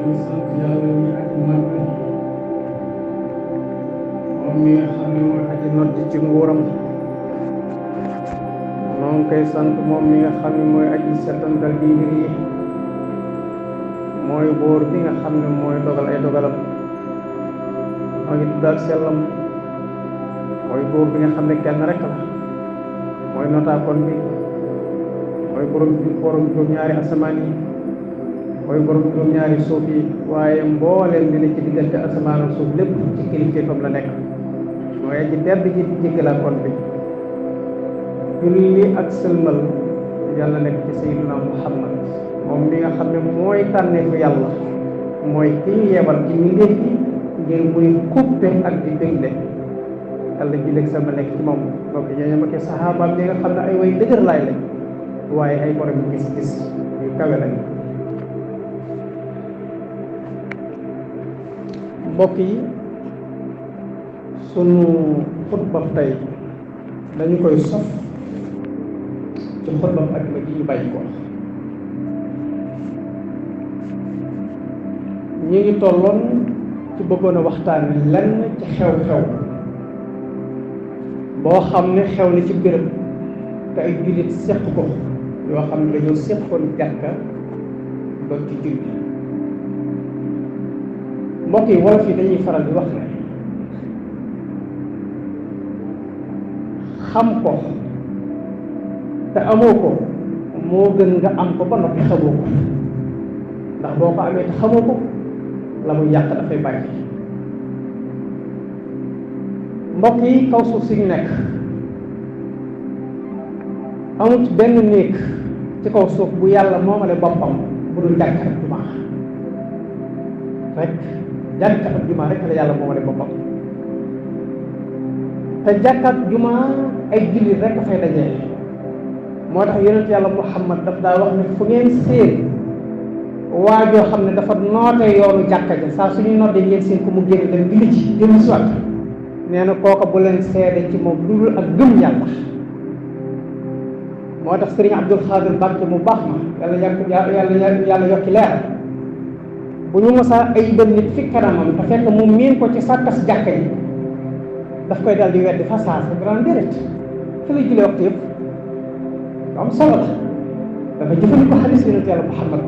ngi sant yàlla mi aji màgg moom mi nga xam ne mooy aji nodd ci nguuram noo ngi koy sant moom mi nga xam ne mooy aji setantal bi mbir yi mooy buur bi nga xam ne mooy dogal ay dogalam moo ngi tudd ak sellam mooy buur bi nga xam ne kenn rek la mooy notaakoon bi mooy borom juróom-ñaari asamaan yi mooy borom juróom-ñaari suuf yi waaye mbooleem li ne ci diggante asamaan ak suuf lépp ci kilifteefam la nekk mooy aji tedd ji jéggalaakoon bi julli ak sëlmal yàlla nekk ci sayyidina Muhammad moom mi nga xam ne mooy tànneefu yàlla mooy ki ñu yebal ci mbindeef yi ngir muy kuppe ak di dégle yàlla julli ak sëlmal nekk ci moom donc ñooñu ma ke saxaabaam yi nga xam ne ay way dëgër laay lañ waaye ay borom gis-gis yu kawe lañ mbokk yi sunu xutba tey dañu koy sof ci xutba ak ma ji ñu bàyyi ko ñu ngi tolloon ci bëggoon a waxtaan lenn ci xew-xew boo xam ne xew na ci béréb te ay jullit seq ko yoo xam ne dañoo seqoon jàkka ba ci julli mbokk yi wolof yi dañuy faral di wax ne xam ko te amoo ko moo gën nga am ko ba noppi xamoo ko ndax boo ko amee te xamoo ko la muy yàq dafay bàyyi mbokk yi kaw suuf si ñu nekk amul benn néeg ci kaw suuf bu yàlla moomale boppam bu dul jàkka ak jumaa rek jàkka ak jumaa rek la yàlla moomale boppam te jàkka ak jumaa ay jullit rek dafay dajee moo tax yonent yàlla Muhammad daf daa wax ne fu ngeen séen waajoo xam ne dafa noote yoonu jàkka ja saa suñu noddee ngeen seen ko mu génn dem julli ci dem si waat nee na kooka bu leen seede ci moom lu dul ak gëm yàlla moo tax sëriñ Abdul Xaadir Mbàkke mu baax ma yàlla yokki leer bu ñu mosaa ay bën nit fi kanamam te fekk mu miin ko ci sàkkas jàkka yi daf koy dal di weddi fa saasa grand déret fi lay julee waxtu yëpp am solo la dafa jëfandikoo xadis yonent yàlla Muhammad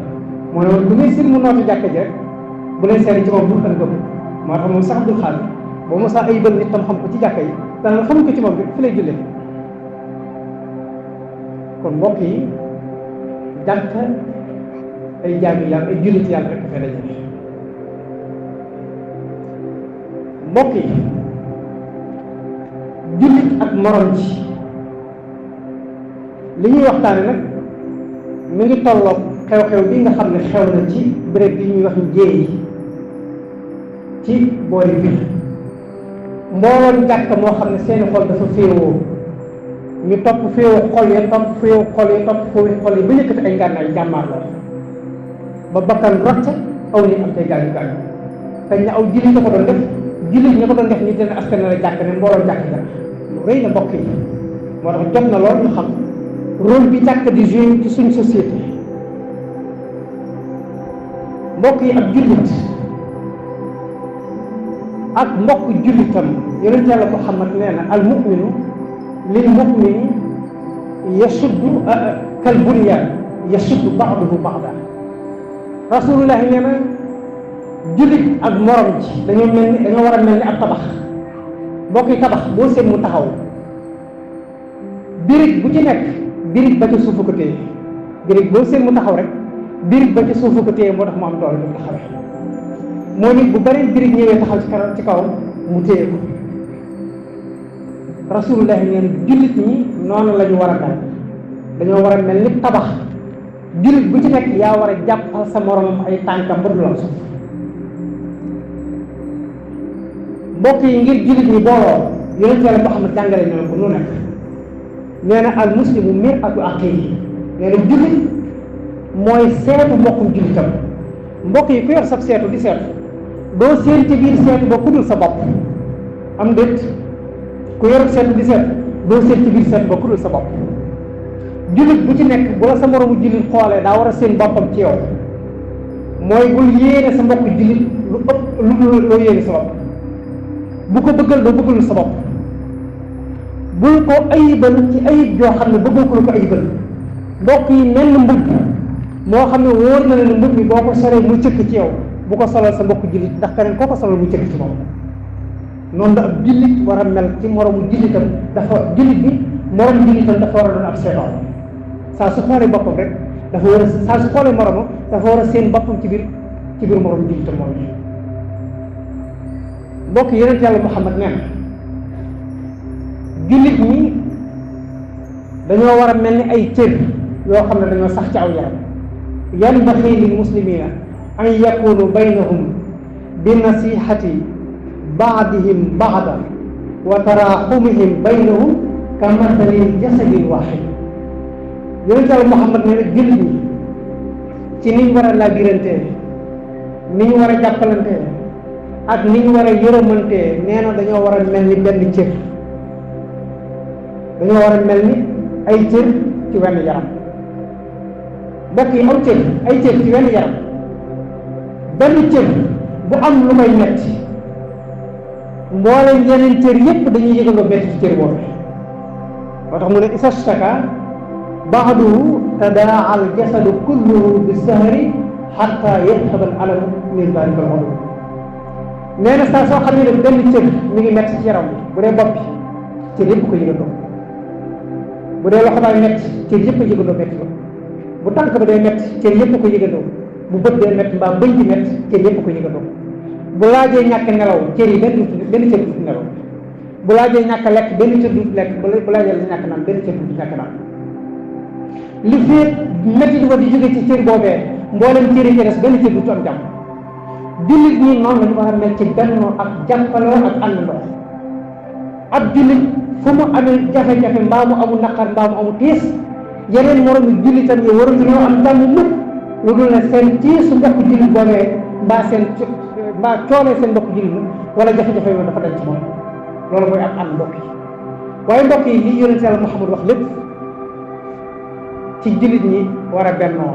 moo ne woon bu ngay seen mu nootu jàkka ji rek bu leen seede ci moom bu ak gëm moo tax moom sax Abdul Xaadir boo mosaa ay bën nit tam xam ko ci jàkka yi dana xam ko ci moom rek fi lay julee kon mbokk yi jàkk ay jaami yàlla ay jullit yàlla rek dafay daje mbokk yi jullit ak morom ji li ñuy waxtaane nag mi ngi tolloog xew-xew bi nga xam ne xew na ci béréb bi ñuy wax njéey yi ci boori bi mbooloon jàkk moo xam ne seeni xol dafa féewoo ñu topp féewu xol yi topp féewu xol yi topp féewu xol yi ba yëkkati ay ngànnaay jàmmaar la ba bakkan rocc aw ni am tey gaañu gaañu te ñu aw jullit ña ko doon def jullit ña ko doon def ñu dina askan la jàkk ne mbooloo jàkk ja lu rëy na mbokk yi moo tax jot na lool ñu xam rôle bi jàkk di jouer ci suñ société mbokk yi ak jullit ak mbokk jullitam yonent yàlla Muhammad nee na al mu'minu lil mu'mini yasuddu kal bunyaan yasuddu ba'duhu ba'dan rasulullah nee na jullit ak morom ji dañoo war a mel ni ab tabax mbokk yi tabax boo seen mu taxaw birig bu ci nekk birig ba ca suufu ko téye birig boo seen mu taxaw rek birig ba ca suufu ko téye moo tax mu am doole bu taxawee moo nit bu bari birig ñëwee taxaw ci kaw mu téye ko rasulullah nee na jullit ñi noonu la ñu war a dal dañoo war a mel ni tabax jullit bu ci nekk yaa war a jàppal sa moromam ay tànkam ba du la suuf mbokk yi ngir jullit ñi booloo yonent yàlla Muhammad jàngale ñoo ko nu nekk nee na al muslimu mir'atu axiihi nee na jullit mooy seetu mbokkum jullitam mbokk yi ku yor sab seetu di seetu doo seen ci biir seetu ba ku dul sa bopp am déet ku yor seetu di seetu doo seen ci biir seetu ba ku dul sa bopp jullit bu ci nekk bu la sa moromu jullit xoolee daa war a seen boppam ci yow mooy bul yéene sa mbokk jullit lu ëpp lu loo yéene sa bopp, bu ko bëggal doo bëggal sa bopp, bul ko ayibal ci ayib joo xam ne bëggoo ko lu ko ayibal. mbokk yi mel mbubb moo xam ne wóor na ne mbubb bi boo ko solee mu cëkk ci yow bu ko solal sa mbokk jullit, ndax keneen koo ko solal mu cëkk ci moom. noonu la ab jullit war a mel ci moromu jullitam. dafa jullit bi moromu jullitam dafa war a doon ab seetaan saa su xoolee boppam rek dafa war a saa su xoolee moromam dafa war a seen boppam ci biir moromu jullitam moom. mbokk yonent yàlla Muhammad nee na jullit ñi dañoo war a mel ni ay cër yoo xam ne dañoo sax ci aw yaram. yanbaghi lil muslimina an yakunu baynahum bi nasihati baadihim baadan wa taraxumihim baynahum ka mathalil jasadin waxid. yonent yàlla Muhammad nee na jullit ñi ci niñ war a labirantee, ni ñu war a jàppalantee ak ni ñu war a yërëmantee, nee na dañoo war a mel ni benn cër, dañoo war a mel ni ay cër ci wenn yaram. mbokk yi aw cër ay cër ci wenn yaram, benn cër bu am lu may metti mbooleem yeneen cër yépp dañuy yëgandoo metti ci cër boobu. moo tax mu ne isa staka ba'duhu tadaa al jasadu kulluhu bi sahari hatta yadhhab al alamu min dhalika al udw. nee na saa soo xam ne benn cër mi ngi metti ci yaram bi, bu dee bopp bi cër yépp ko yëgandoo, bu dee loxo baay metti cër yépp a yëgandoo metti la, bu tànk ba day metti cër yépp ko yëgandoo, bu bët dee metti mbaa bëñ bi metti cër yépp ko yëgandoo, bu laajee ñàkk nelaw cër yi benn cër du nelaw, bu laajee ñàkk lekk benn cër du lekk, bu laajee ñàkk naan benn cër du ñàkk naan. li féet métti ba di jóge ci cër boobee mboolem cër yi ci des benn cër du am jàmm. jullit ñi noonu la ñu war a mel ci bennoo ak jàppaloo ak àndandoo. ab jullit fu mu amee jafe-jafe mbaa mu amul naqar mbaa mu amul tiis, yeneen moromu jullitam yi waruñu ñoo am jàmm mukk lu dul ne seen tiisu mbokk jullit boobee mbaa coonee seen mbokk jullit wala jafe-jafe yooyu dafa dañ ci moom. loolu mooy ak ànd mbokk yi. waaye mbokk yi li yonent Yàlla Muhammad wax lépp ci jullit ñi war a bennoo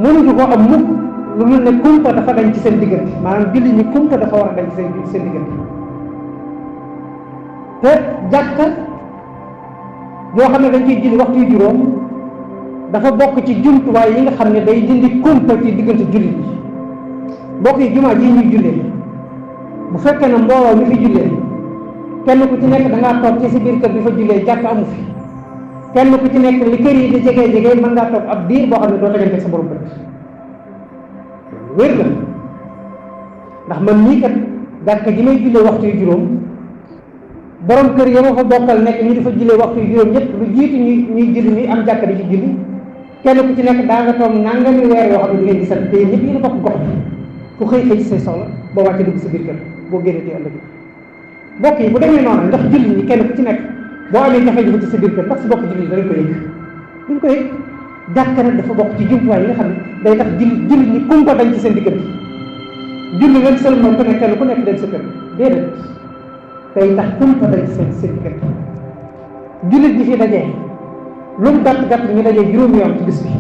mënuñu ko am mukk lu dul ne kumpa dafa dañ ci seen diggante, maanaam jullit ñi kumpa dafa war a dañ ci seen diggante. te jàkka yoo xam ne dañ ciy julli waxtu yu juróom dafa bokk ci jumtuwaay yi nga xam ne day dindi kumpa ci diggante jullit yi. mbokk yi jumaa ji ñuy jullee bu fekkee ne mbooloo mi fi jullee kenn ku ci nekk da ngaa toog ci si biir kër bi fa jullee jàkk amu fi, kenn ku ci nekk li kër yi di jege mën ngaa toog ab diir boo xam ne doo tegante sa borom bët. wér la ndax man ñii kat jàkk ji may jullee waxtu yu juróom borom kër yi ma fa bokkal nekk ñu dafa jullee waxtu yu juróom ñëpp lu jiitu ñuy julli ñuy am jàkk di ci julli, kenn ku ci nekk daa nga toog nangami weer yoo xam ne di ngeen gisal te ñëpp yéen a bokk gox bi ku xëy ci say soxla boo wàccee dugg sa biir kër boo génnee tee ëllëg. mbokk yi bu demee noonu ndax julli ñi kenn ku ci nekk boo amee jafe-jafe ci sa biir kër ndax si bokk julli danañ ko yëg duñ ko yëg. jàkka nag dafa bokk ci jumtuwaay yi nga xam ne day tax julli ñi kumpa dañ ci seen diggante. julli leen seulement ku nekk kenn ku nekk dem sa kër déedéet day tax kumpa dañ ci seen diggante. jullit ñi fi dajee lu mu gàtt ñu dajee juróomi yoon ci bis bi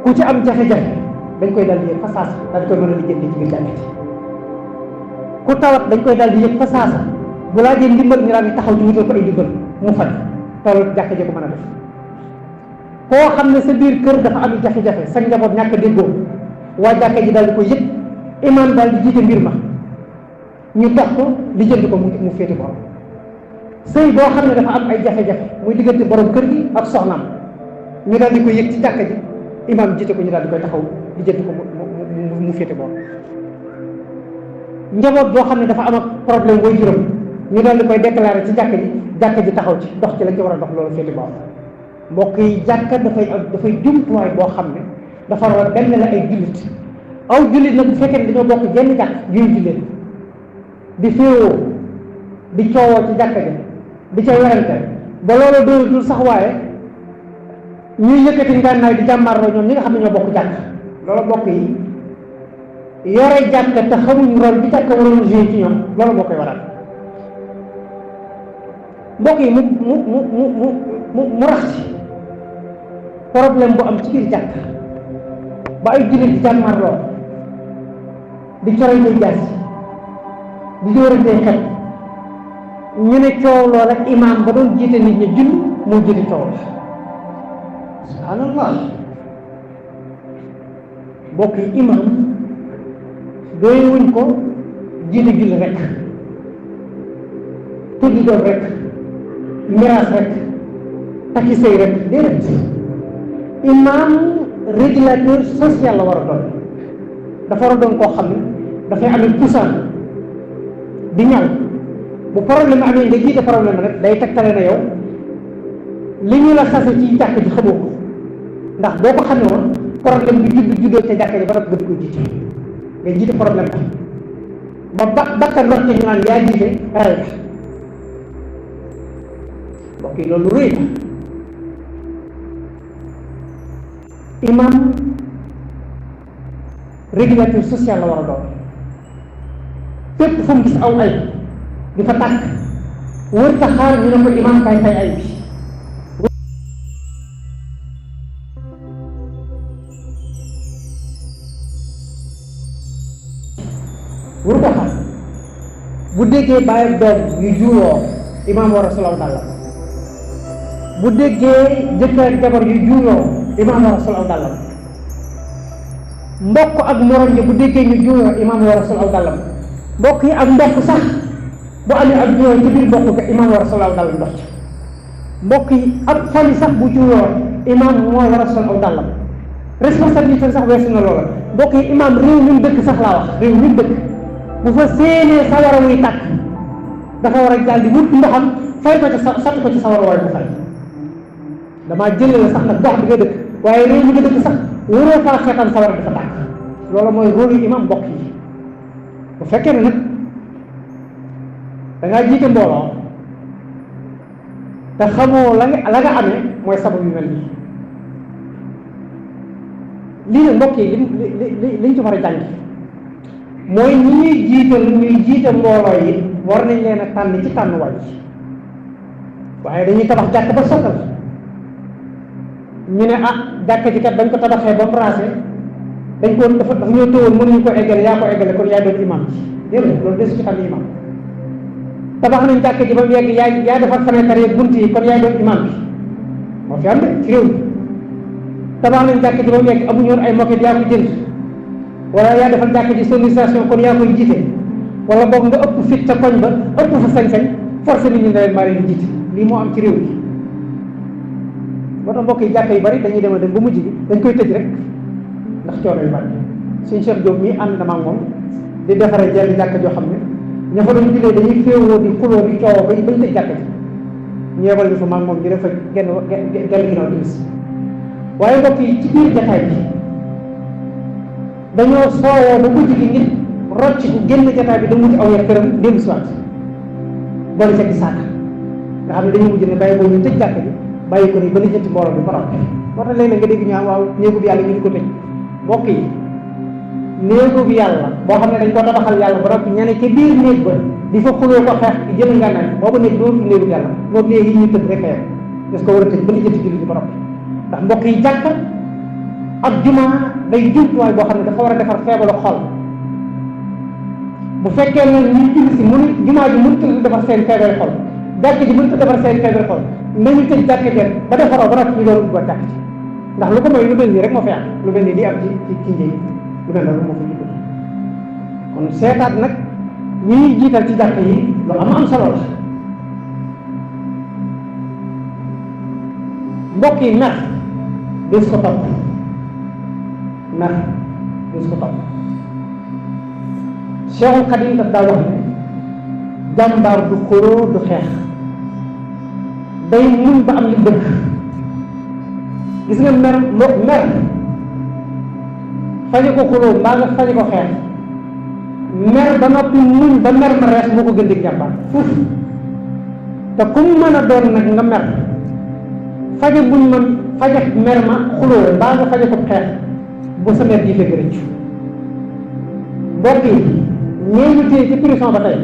ku ci am jafe-jafe dañ koy dal di yëg fa saasa dañ koy mën a lijjanti ci biir jàkka ji. ku tawat dañ koy dal di yëg fa saasa bu laajee ndimbal ñu daal di taxaw ci wutal ko ay ndimbal mu faj tool jàkka ji ko mën a def. koo xam ne sa biir kër dafa am jafe-jafe sa njaboot ñàkk déggoo waa jàkka ji daal di ko yëg, imaam daal di jiite mbir ma ñu dox ko di jënd ko mu féete borom. sëy boo xam ne dafa am ay jafe-jafe muy diggante borom kër gi ak soxnaam ñu daal di ko yëg ci jàkka ji, imaam jiite ko ñu daal di koy taxaw di jënd ko mu féete borom. njaboot boo xam ne dafa am ak problème way juróom ñu daal di koy déclaré ci jàkka ji taxaw ci dox ci lañ ci war a dox loolu féete borom. mbokk yi jàkka dafay jumtuwaay boo xam ne dafa war a benn la ay jullit. aw jullit nag bu fekkee ne dañoo bokk jenn jàkk yuy jullit di féewoo di coowoo ci jàkka ji di ca werante ba loolu dootul sax waaye ñuy yëkkati ngànnaay di jàmmarloo ñoom ñi nga xam ne ñoo bokk jàkk. loolu mbokk yi yore jàkka te xamuñ rôle bi jàkka waroon jouer ci ñoom loolu moo koy waral. mbokk yi mu rax ci problème bu am ci biir jàkk ba ay jullit di jàmmarloo di coray muy jaas di dóorantee xet ñu ne coow lool ak imaam ba doon jiite nit ñi julli moo jiite coow la subhanallah bokk yi imaam doy wuñ ko jiite julli rek tuddi doon rek miraas rek takki sëy rek déedéet imaam régulateur social la war a doon dafa war a doon koo xam ne dafay amee pusaan di ñaw bu problème amee nga jiite problème rek day tegtale na yow li ñu la sase ci jàkk ji xamoo ko ndax boo ko xamee woon problème bi juddoo ca jàkk ji ba nag gën ko jiite nga jiite problème ba bakkan ndox ci ñu naan yaa jiite ray la mbokk yi loolu rëy la imam régulateur social la war a doon fépp fu mu gis aw ay di fa tàkk wër ta xaar ñu ne ko imam kay fay ay bi wër ko xaar bu déggee bàyyi doom yu juuyoo imam war a solaw dàll bu déggee jëkkër jabar yu juuyoo imam war a sol aw dàllam mbokk ak morom ji bu déggee ñu juuyoo imam war a sol aw dàllam mbokk yi ak mbokk sax bu amee ak juuyoo ci biir mbokk ga imam war a sol aw dàllam ndox ci mbokk yi ak famille sax bu juuyoo imam moo war a sol aw dàllam responsabilité sax weesu na loola mbokk yi imam réew mi mu dëkk sax laa wax réew mi mu dëkk bu fa séenee sawara wuy tàkk dafa war a daal di wut ndoxam fay ko ci sotti ko ci sawara wala bu fay damaa jëlee la sax nag gox bi nga dëkk waaye réew mi nga dëkk sax wóoroo faa xeetaan sawar dafa tàkk loolu mooy rôle yu imam mbokk yi bu fekkee ne nag da ngaa jiite mbooloo te xamoo la nga amee mooy sabab yu mel nii lii nag mbokk yi liñ ci war a jàng mooy ñi ñuy jiite mbooloo yi war nañ leen a tànn ci tànn waaye dañuy tabax jàkk ba sottal ñu ne jàkka ji kat dañ ko tabaxee ba brasé dañ ko dafa ñoo tëwoon mënuñu ko eggale yaa ko eggale kon yaa doon imam ci déedéet loolu desu ci xam imam tabax nañ jàkka ji ba mu yegg yaa defar fenêtre yi bunt yi kon yaa doon imam bi moo fi am de ci réew mi tabax nañ jàkka ji ba mu yegg amuñu woon ay moquette yaa ko jënd wala yaa defar jàkka ji sonorisation kon yaa koy jiite wala boog nga ëpp fit ca koñ ba ëpp fa sañ-sañ forcé nit ñi ne leen maa leen jiite lii moo am ci réew mi moo tax mbokk yi jàkka yu bari dañuy dem ba mujj bi dañ koy tëj rek ndax coono yu bari suñ Cheikh Diop mii ànd na ma moom di defaree jenn jàkka joo xam ne ña fa doon jullee dañuy féewoo di xuloo di coowoo bañ tëj jàkka ji ñu yebal ñu fa maag moom ñu def fa genn ginnaaw timis waaye mbokk yi ci biir jataay bi dañoo soowoo ba mujj gi nit rocc ku génn jataay bi da mujj aw yet këram dellu si waat boole ca di saaka nga xam ne dañuy mujj ne bàyyi boobu ñu tëj jàkka ji bàyyi ko ni ba lijjanti mbooloo bi faral moo tax léeg-léeg nga dégg ñu waaw néegu bi yàlla ñu di ko tëj mbokk yi néegu bi yàlla boo xam ne dañ ko tabaxal yàlla ba noppi ñene ca biir néeg ba di fa xuloo ko xeex di jël ngànnaay boobu néeg dootu néegu yàlla moom néeg yi ñuy tëj rek a yem des ko war a tëj ba lijjanti julli bi ba noppi ndax mbokk yi jàkka ak jumaa day jumtuwaay boo xam ne dafa war a defar feebaru xol bu fekkee ne ñi julli si mënu jumaa ji mënut a defar seen feebaru xol jàkk ji mënut a defar seen feebaru xol nañu tëj jàkk jeen ba defaroo ba noppi ñu doon ubbi jàkk ci ndax lu ko mooy lu mel nii rek moo fi am lu mel nii li am ci njëy lu mel noonu moo fi jiitu kon seetaat nag ñi ñuy jiital ci jàkk yi lu am solo la mbokk yi mer des ko topp mer des ko topp Cheikhul Khadim daf daa wax ne jàmbaar du xóoroo du xeex day muñ ba am li bëgg gis nga mer faje ko xuloo mbaa nga faje ko xeex mer ba noppi muñ ba mer ma rees moo ko gën di jàmbaar fuuf te ku mu mën a doon nag nga mer faje buñ ma faje mer ma xuloo mbaa nga faje ko xeex bu sa mer ji fekk rëccu mbokk yi ñee ñu téye ci prison ba tey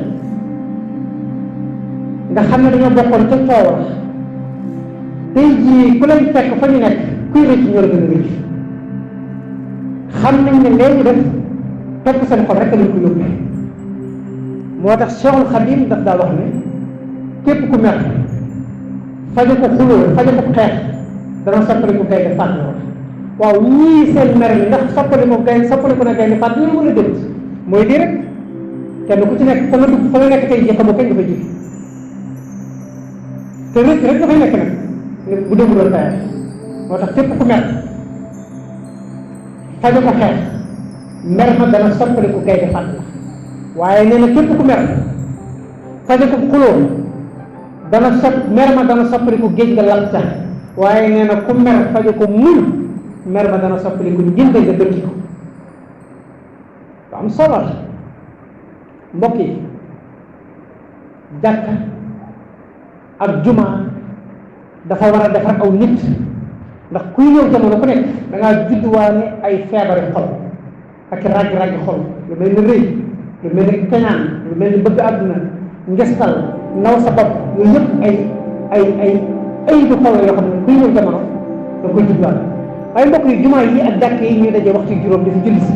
nga xam ne dañoo bokkoon ca coow la tey jii ku leen fekk fa ñu nekk kuy rëcc ñoo la gën a rëcc xam nañ ne léegi def topp seen xol rek lañ ko yóbbee. moo tax Cheikhul Khadim daf daa wax ne képp ku mer faje ko xuloo faje ko xeex dana soppali ko gaynde fàtt la. waaw ñii seen mer mi ndax soppali ko na gaynde fàtt la wala déet mooy lii rek kenn ku ci nekk fa nga nekk tey jii xamoo kañ nga fa ji te rek dafay nekk nag bu déglu doon tayal. moo tax képp ku mer faje ko xeex mer ma dana soppali ko gaynde fàtt la. waaye nee na képp ku mer faje ko xuloo mer ma dana soppaliku géej nga lal ca. waaye nee na ku mer faje ko muñ mer ma dana soppaliku njënd nga dëkki ko. lu am solo la mbokk yi jàkka ak juma dafa war a defar aw nit ndax kuy ñëw jamono ku nekk da ngaa judduwaale ay feebari xol ak ràgg-ràgg xol lu mel ni rëy lu mel ni kañaan lu mel ni bëgg àdduna ngestal naw sa bopp yooyu yëpp ay du xol la yoo xam ne kuy ñëw jamono da koy judduwaale. waaye mbokk yi jumaa yi ak jàkk yi ñuy dajee waxtu juróom dafa julli si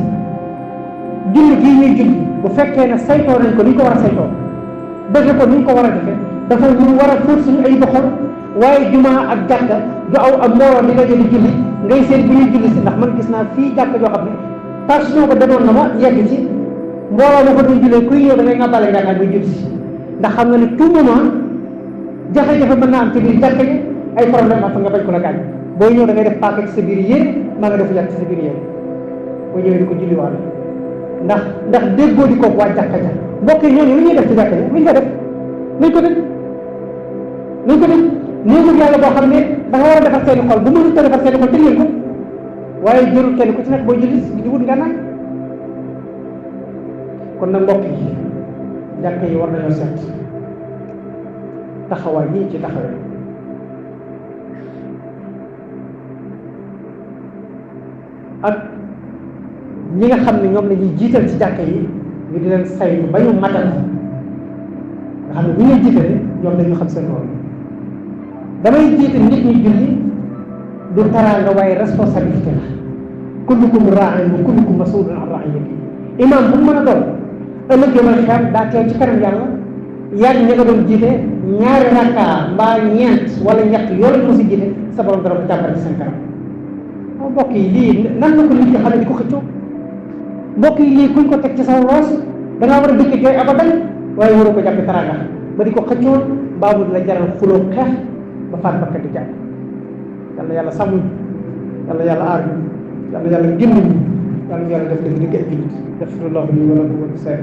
julli gii ñuy julli bu fekkee ne saytoo nañ ko ni ñu ko war a saytoo defe ko ni ñu ko war a defee dafa ñu war a fóot suñu ay doxal. waaye jumaa ak jàkka du aw ak mbooloo di daje di julli ngay seet bi ñuy julli si ndax man gis naa fii jàkka joo xam ne tension ko demoon na ma yegg ci mbooloo ma ko doon jullee kuy ñëw da ngay ngàbbale ngànnaay buy julli si ndax xam nga ne tout moment jafe-jafe mën naa am ci biir jàkka ji ay problème am fa nga bañ ko la gaañ booy ñëw da ngay def paaka ci sa biir yére maa nga def yàq ci sa biir yére boo ñëwee di ko julliwaale ndax déggoo di kooku waa jàkka ja mbokk yi ñooñu lu ñuy def ci jàkka ji luñ ko def nañ ko def néegul yàlla boo xam ne da nga war a defar seeni xol bu mënut a defar seeni xol tëj leen ko waaye jërul kenn ku ci nekk booy julli di wut ngànnaay. kon nag mbokk yi jàkk yi war nañoo seet taxawaay yi ci taxawee ak ñi nga xam ne ñoom la ñuy jiital ci jàkk yi ñu di leen saytu ba ñu matal nga xam ne ñi ngay jiitale ñoom dañu xam seen rôle. damay jiite nit ñi julli du taraanga waaye responsabilité la kullukum raa'in wa kullukum mas'uulun an ra'iyyatihi. imaam bu mu mën a doon ëllëg yomal xeer daa teew ci kanam yàlla yàgg ña nga doon jiite ñaari rakka mbaa ñeent wala ñett yoolu mo si jiite sa borom dara ko jàppale ci seen kanam. mbokk yi lii nan la ko nit ñi xam ne di ko xëccoo mbokk yi lii kuñ ko teg ci sa loos da ngaa war a dëkk jooy abadan waaye waroo ko jàppe taraanga ba di ko xëccoo baabu di la jaral xuloo xeex ba faat bakkan di jàpp. yàlla yàlla sàmm yàlla yàlla aar yàlla yàlla génn yàlla yàlla def leen liggéey bi def loolu ñu wala ko wala say